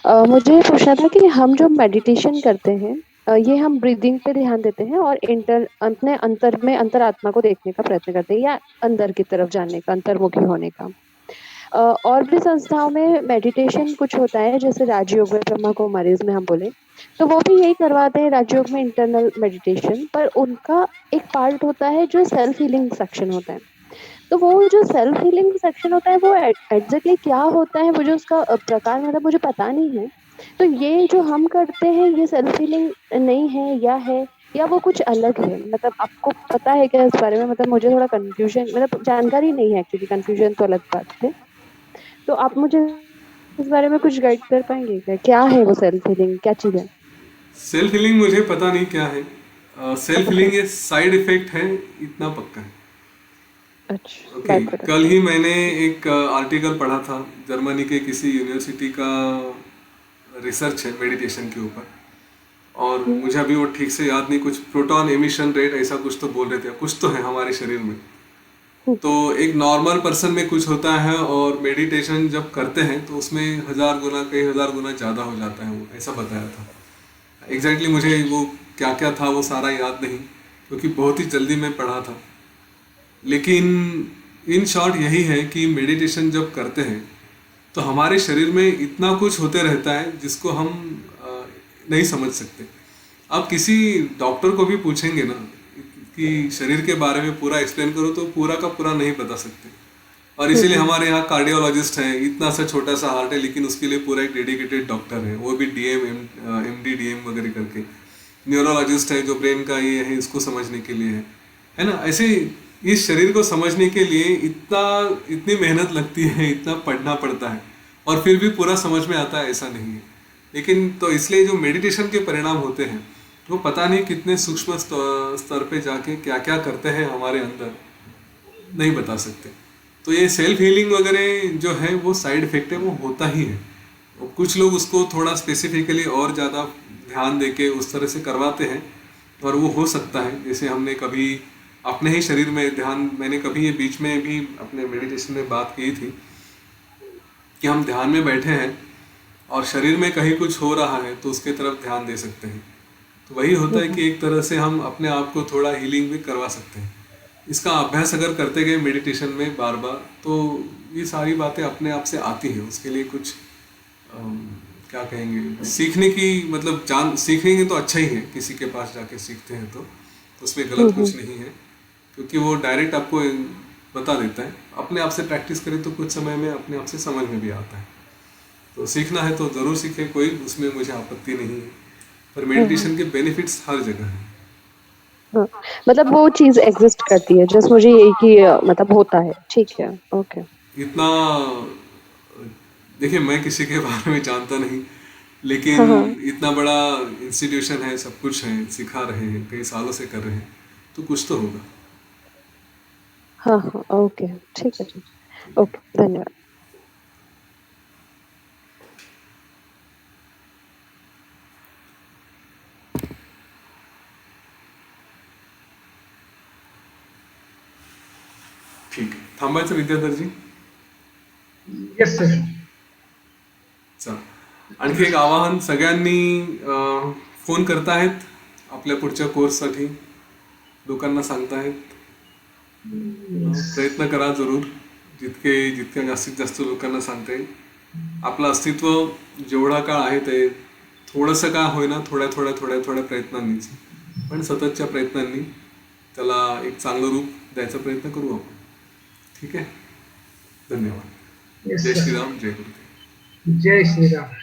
मुझे ये पूछना था कि हम जो मेडिटेशन करते हैं, ये हम ब्रीदिंग पे ध्यान देते हैं और अपने अंतर में अंतरात्मा को देखने का प्रयत्न करते हैं, या अंदर की तरफ जानने का, अंतर्मुखी होने का। और भी संस्थाओं में मेडिटेशन कुछ होता है, जैसे राजयोग में, ब्रह्मा कुमारीज में हम बोले, तो वो भी यही करवाते हैं राजयोग में, इंटरनल मेडिटेशन। पर उनका एक पार्ट होता है जो सेल्फ हीलिंग सेक्शन होता है। तो वो जो सेल्फ हीलिंग सेक्शन होता है, वो एग्जैक्टली क्या होता है, मुझे उसका प्रकार मतलब मुझे पता नहीं है। तो ये जो हम करते हैं, ये सेल्फ हीलिंग नहीं है, या है, या वो कुछ अलग है? मतलब आपको पता है क्या इस बारे में? मतलब मुझे थोड़ा कंफ्यूजन, मतलब जानकारी नहीं है एक्चुअली, कंफ्यूजन तो अलग बात है। तो आप मुझे इस बारे में कुछ गाइड कर पाएंगे क्या? क्या है वो सेल्फ हीलिंग, क्या चीज है? सेल्फ हीलिंग मुझे पता नहीं क्या है। Self okay. हीलिंग ये साइड इफेक्ट है, इतना पक्का है। अच्छा, ओके। बाय कल प्रोडक्ट। ही मैंने एक आर्टिकल पढ़ा था, जर्मनी के किसी यूनिवर्सिटी का रिसर्च है मेडिटेशन के ऊपर। और मुझे अभी वो ठीक से याद नहीं, कुछ प्रोटॉन एमिशन रेट ऐसा कुछ तो बोल रहे थे, कुछ तो है हमारे शरीर में। तो एक नॉर्मल पर्सन में कुछ होता है, और मेडिटेशन जब करते हैं तो उसमें 1000 गुना, कई 1000 गुना ज़्यादा हो जाता है, वो ऐसा बताया था। एग्जैक्टली मुझे वो क्या क्या था वो सारा याद नहीं, क्योंकि बहुत ही जल्दी मैं पढ़ा था। लेकिन इन शॉर्ट यही है कि मेडिटेशन जब करते हैं तो हमारे शरीर में इतना कुछ होते रहता है जिसको हम नहीं समझ सकते। आप किसी डॉक्टर को भी पूछेंगे ना कि शरीर के बारे में पूरा एक्सप्लेन करो, तो पूरा का पूरा नहीं बता सकते। और इसीलिए हमारे यहाँ कार्डियोलॉजिस्ट हैं, इतना सा छोटा सा हार्ट है लेकिन उसके लिए पूरा एक डेडिकेटेड डॉक्टर है, वो भी डीएम, एमडी, डीएम वगैरह करके। न्यूरोलॉजिस्ट है जो ब्रेन का ये है, इसको समझने के लिए है ना। ऐसे इस शरीर को समझने के लिए इतनी मेहनत लगती है, इतना पढ़ना पड़ता है, और फिर भी पूरा समझ में आता है ऐसा नहीं है। लेकिन तो इसलिए जो मेडिटेशन के परिणाम होते हैं, वो पता नहीं कितने सूक्ष्म स्तर पे जाके क्या क्या करते हैं हमारे अंदर, नहीं बता सकते। तो ये सेल्फ हीलिंग वगैरह जो है वो साइड इफेक्ट है, वो होता ही है। और कुछ लोग उसको थोड़ा स्पेसिफिकली और ज़्यादा ध्यान देके उस तरह से करवाते हैं, और वो हो सकता है। जैसे हमने कभी अपने ही शरीर में ध्यान, मैंने कभी ये बीच में भी अपने मेडिटेशन में बात की थी कि हम ध्यान में बैठे हैं और शरीर में कहीं कुछ हो रहा है तो उसके तरफ ध्यान दे सकते हैं। तो वही होता है कि एक तरह से हम अपने आप को थोड़ा हीलिंग भी करवा सकते हैं। इसका अभ्यास अगर करते गए मेडिटेशन में बार बार, तो ये सारी बातें अपने आप से आती हैं। उसके लिए कुछ अम, क्या कहेंगे, सीखने की, मतलब जान सीखेंगे तो अच्छा ही है, किसी के पास जाके सीखते हैं तो उसमें गलत कुछ नहीं है, क्योंकि वो डायरेक्ट आपको बता देता है। अपने आप से प्रैक्टिस करें तो कुछ समय में अपने आप से समझ में भी आता है। तो सीखना है तो ज़रूर सीखे, कोई उसमें मुझे आपत्ति नहीं है। पर मेडिटेशन के बेनिफिट्स हर जगह हैं। हाँ, मतलब वो चीज एग्जिस्ट करती है, जस्ट मुझे यही कि मतलब होता है, ठीक है। ओके। इतना, देखिए मैं किसी के बारे में जानता नहीं, लेकिन हाँ हाँ इतना बड़ा इंस्टीट्यूशन है, सब कुछ है, सिखा रहे हैं, कई सालों से कर रहे हैं, तो कुछ तो होगा। हाँ हाँ, ओके। ठीक है, ठीक है, ओके, धन्यवाद। ठीक आहे, थांबायचं विद्याधरजी? Yes sir. चला, आणखी एक आवाहन, सगळ्यांनी फोन करतायत आपल्या पुढच्या कोर्ससाठी, लोकांना सांगतायत, प्रयत्न करा जरूर, जितक्या जास्तीत जास्त लोकांना सांगता येईल. आपलं अस्तित्व जेवढा काळ आहे ते थोडंसं का होईना, थोड्या थोड्या थोड्या थोड्या प्रयत्नांनीच, पण सततच्या प्रयत्नांनी त्याला एक चांगलं रूप द्यायचा प्रयत्न करू आपण. ठीक आहे, धन्यवाद. येस जय सर. श्रीराम, जय गुरुदेव. जय श्रीराम.